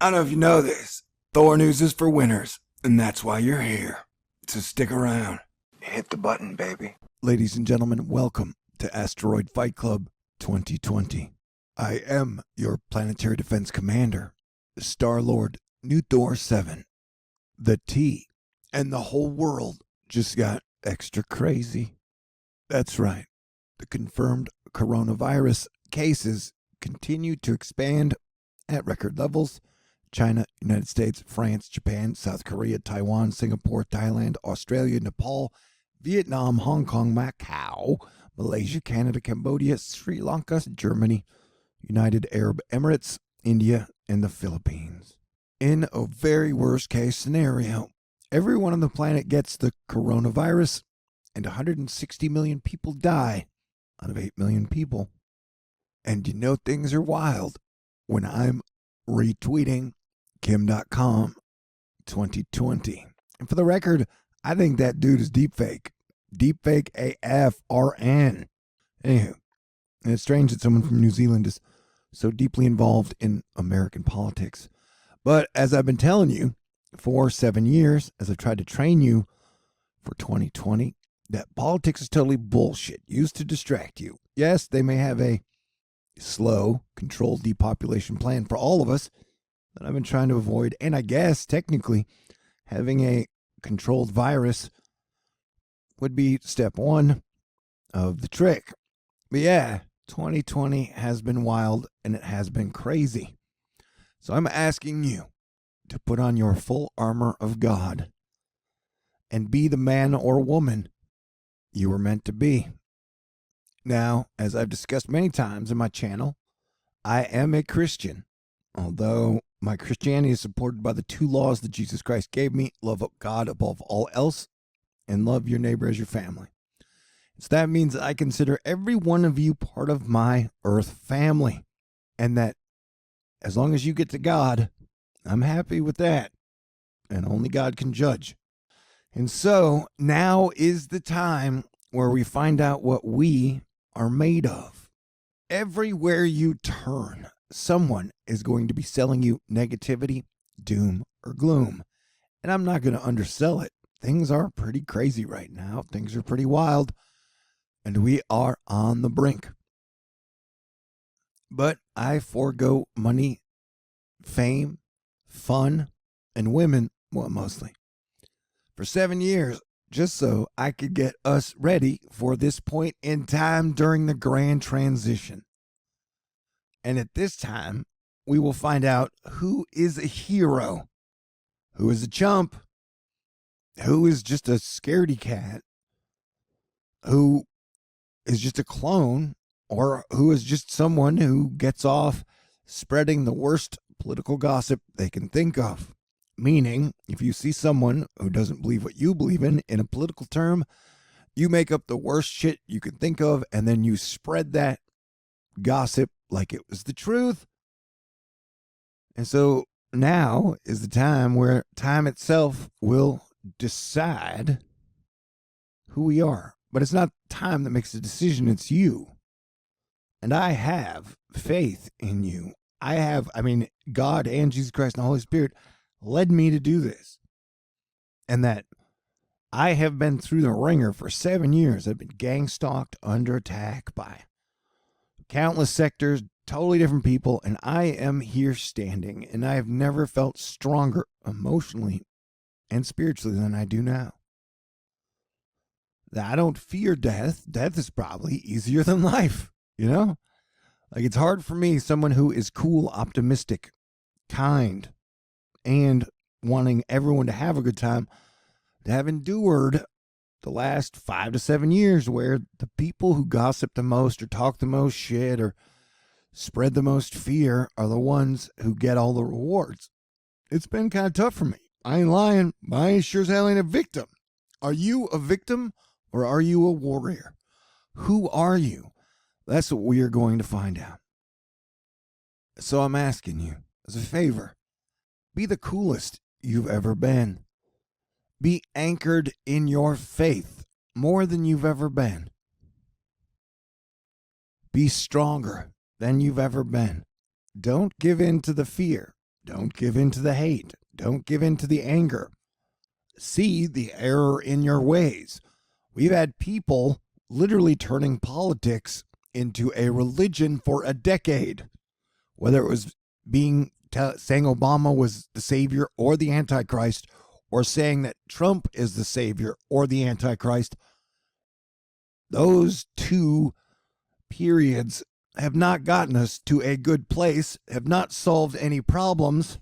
I don't know if you know this. THORnews is for winners, and that's why you're here. So stick around. Hit the button, baby. Ladies and gentlemen, welcome to Asteroid Fight Club 2020. I am your planetary defense commander, Star-Lord New Thor 7. The T and the whole world just got extra crazy. That's right. The confirmed coronavirus cases continue to expand at record levels. China, United States, France, Japan, South Korea, Taiwan, Singapore, Thailand, Australia, Nepal, Vietnam, Hong Kong, Macau, Malaysia, Canada, Cambodia, Sri Lanka, Germany, United Arab Emirates, India, and the Philippines. In a very worst case scenario, everyone on the planet gets the coronavirus and 160 million people die out of 8 million people. And you know things are wild when I'm retweeting Kim.com 2020. And for the record, I think that dude is deepfake. Deepfake AFRN. Anywho, and it's strange that someone from New Zealand is so deeply involved in American politics. But as I've been telling you for 7 years, as I've tried to train you for 2020, that politics is totally bullshit, used to distract you. Yes, they may have a slow, controlled depopulation plan for all of us that I've been trying to avoid. And I guess, technically, having a controlled virus would be step one of the trick. But yeah, 2020 has been wild and it has been crazy. So I'm asking you to put on your full armor of God and be the man or woman you were meant to be. Now, as I've discussed many times in my channel, I am a Christian. Although my Christianity is supported by the 2 laws that Jesus Christ gave me: love God above all else and love your neighbor as your family. So that means I consider every one of you part of my earth family. And that as long as you get to God, I'm happy with that. And only God can judge. And so now is the time where we find out what we are made of. Everywhere you turn, someone is going to be selling you negativity, doom, or gloom. And I'm not going to undersell it. Things are pretty crazy right now. Things are pretty wild. And we are on the brink. But I forego money, fame, fun, and women, well, mostly, for 7 years, just so I could get us ready for this point in time during the grand transition. And at this time, we will find out who is a hero, who is a chump, who is just a scaredy cat, who is just a clone, or who is just someone who gets off spreading the worst political gossip they can think of. Meaning, if you see someone who doesn't believe what you believe in a political term, you make up the worst shit you can think of, and then you spread that gossip like it was the truth. And so now is the time where time itself will decide who we are. But it's not time that makes the decision, it's you. And I have faith in you. God and Jesus Christ and the Holy Spirit led me to do this. And that I have been through the ringer for 7 years. I've been gang stalked, under attack by countless sectors, totally different people, and I am here standing, and I have never felt stronger emotionally and spiritually than I do now. I don't fear death. Death is probably easier than life, you know? Like, it's hard for me, someone who is cool, optimistic, kind, and wanting everyone to have a good time, to have endured the last 5 to 7 years where the people who gossip the most or talk the most shit or spread the most fear are the ones who get all the rewards. It's been kind of tough for me. I ain't lying, but I ain't sure as hell ain't a victim. Are you a victim or are you a warrior? Who are you? That's what we are going to find out. So I'm asking you, as a favor, be the coolest you've ever been. Be anchored in your faith more than you've ever been. Be stronger than you've ever been. Don't give in to the fear. Don't give in to the hate. Don't give in to the anger. See the error in your ways. We've had people literally turning politics into a religion for a decade, whether it was saying Obama was the savior or the Antichrist, or saying that Trump is the savior or the Antichrist. Those two periods have not gotten us to a good place, have not solved any problems,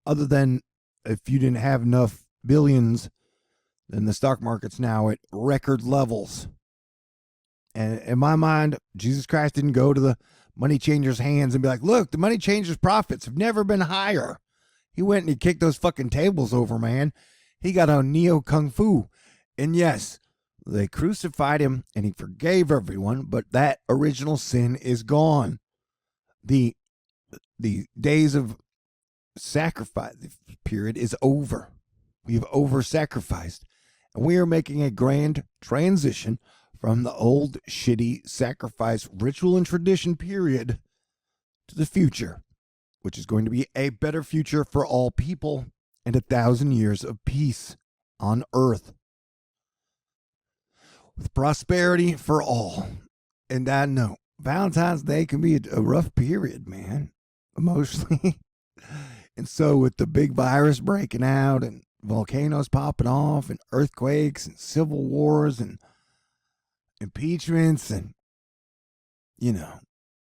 other than if you didn't have enough billions, then the stock market's now at record levels. And in my mind, Jesus Christ didn't go to the money changers' hands and be like, look, the money changers' profits have never been higher. He went and he kicked those fucking tables over, man. He got on neo kung fu. And yes, they crucified him and he forgave everyone, but that original sin is gone. The days of sacrifice period is over. We've over-sacrificed. And we are making a grand transition from the old shitty sacrifice ritual and tradition period to the future, which is going to be a better future for all people and 1,000 years of peace on earth with prosperity for all. And I know Valentine's Day can be a rough period, man, emotionally. And so with the big virus breaking out and volcanoes popping off and earthquakes and civil wars and impeachments and,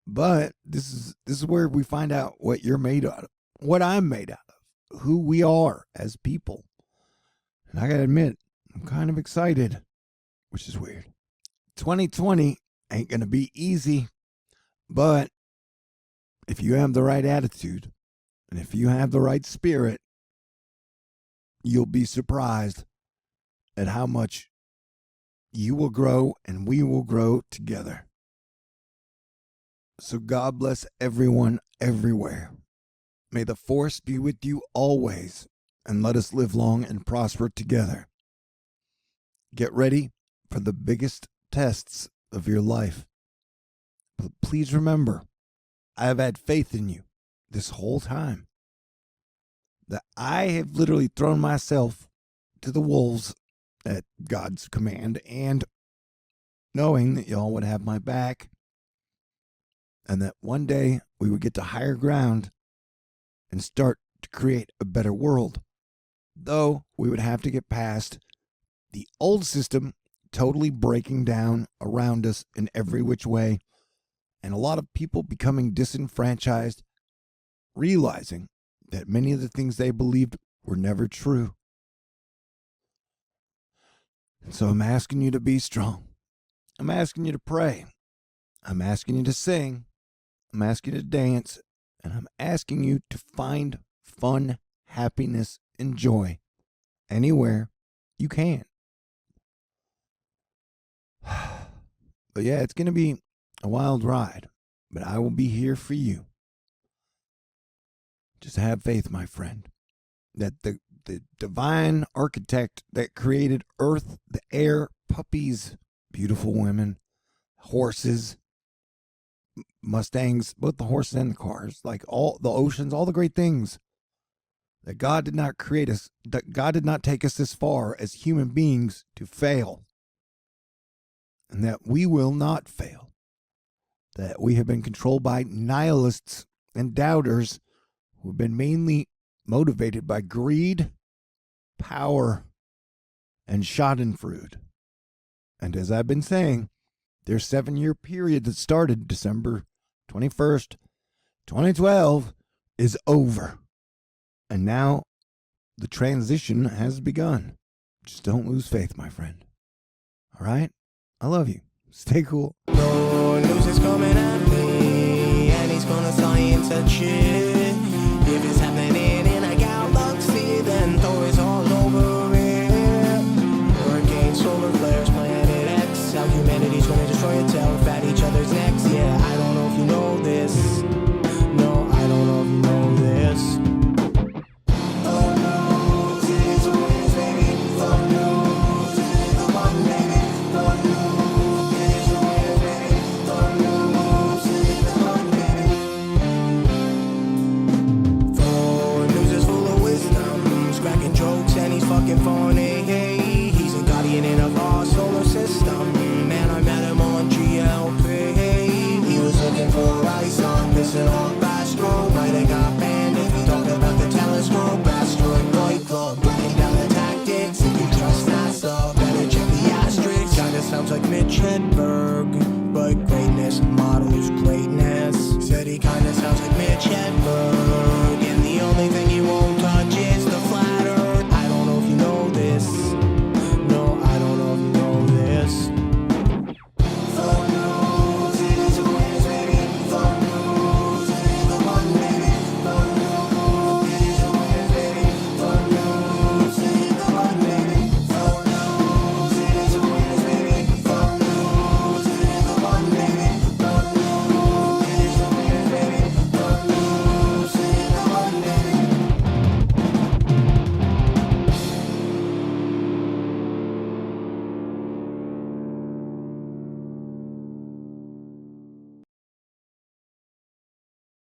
but this is where we find out what you're made out of, what I'm made out of, who we are as people. And I gotta admit, I'm kind of excited, which is weird. 2020 ain't gonna be easy, but if you have the right attitude and if you have the right spirit, you'll be surprised at how much you will grow and we will grow together. So God bless everyone everywhere. May the force be with you always, and let us live long and prosper together. Get ready for the biggest tests of your life. But please remember, I have had faith in you this whole time. That I have literally thrown myself to the wolves at God's command, and knowing that y'all would have my back and that one day we would get to higher ground and start to create a better world. Though we would have to get past the old system totally breaking down around us in every which way, and a lot of people becoming disenfranchised, realizing that many of the things they believed were never true. So I'm asking you to be strong. I'm asking you to pray. I'm asking you to sing. I'm asking you to dance. And I'm asking you to find fun, happiness, and joy anywhere you can. But yeah, it's going to be a wild ride. But I will be here for you. Just have faith, my friend, that the divine architect that created earth, the air, puppies, beautiful women, horses, Mustangs, both the horses and the cars, like all the oceans, all the great things, that God did not create us, that God did not take us this far as human beings to fail, and that we will not fail, that we have been controlled by nihilists and doubters who have been mainly motivated by greed, power, and schadenfreude. And as I've been saying, their 7-year period that started December 21st, 2012 is over. And now the transition has begun. Just don't lose faith, my friend. All right? I love you. Stay cool. No news is coming at me, and he's gonna science a shit. If it's happening in a galaxy, then Thor is all over it. Hurricanes, solar flares, Planet X. How humanity's gonna destroy itself at each other's necks. Yeah, I don't know if you know this. No, I don't know if you know this. THORnews is the wins, baby. THORnews is the one, baby. THORnews is the wins, baby. THORnews is the one, baby. sounds like Mitch Hedberg.